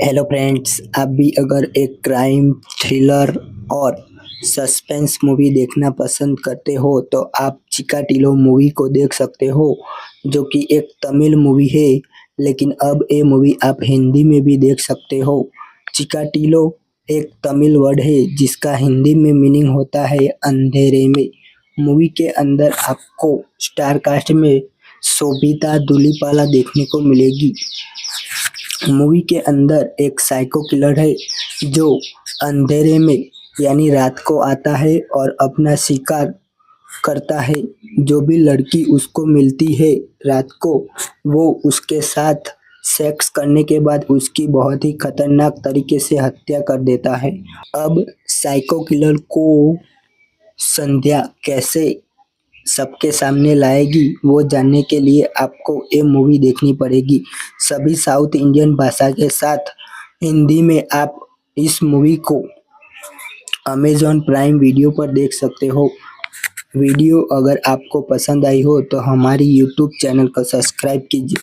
Hello friends, आप भी अगर एक क्राइम थ्रिलर और सस्पेंस मूवी देखना पसंद करते हो तो आप चिकाटिलो मूवी को देख सकते हो, जो कि एक तमिल मूवी है। लेकिन अब ये मूवी आप हिंदी में भी देख सकते हो। चिकाटिलो एक तमिल वर्ड है जिसका हिंदी में मीनिंग होता है अंधेरे में। मूवी के अंदर आपको स्टार कास्ट में शोभिता धूलिपाला देखने को मिलेगी। मूवी के अंदर एक साइको किलर है जो अंधेरे में यानी रात को आता है और अपना शिकार करता है। जो भी लड़की उसको मिलती है रात को, वो उसके साथ सेक्स करने के बाद उसकी बहुत ही खतरनाक तरीके से हत्या कर देता है। अब साइको किलर को संध्या कैसे सबके सामने लाएगी, वो जानने के लिए आपको ये मूवी देखनी पड़ेगी। सभी साउथ इंडियन भाषा के साथ हिंदी में आप इस मूवी को अमेजॉन प्राइम वीडियो पर देख सकते हो। वीडियो अगर आपको पसंद आई हो तो हमारी यूट्यूब चैनल को सब्सक्राइब कीजिए।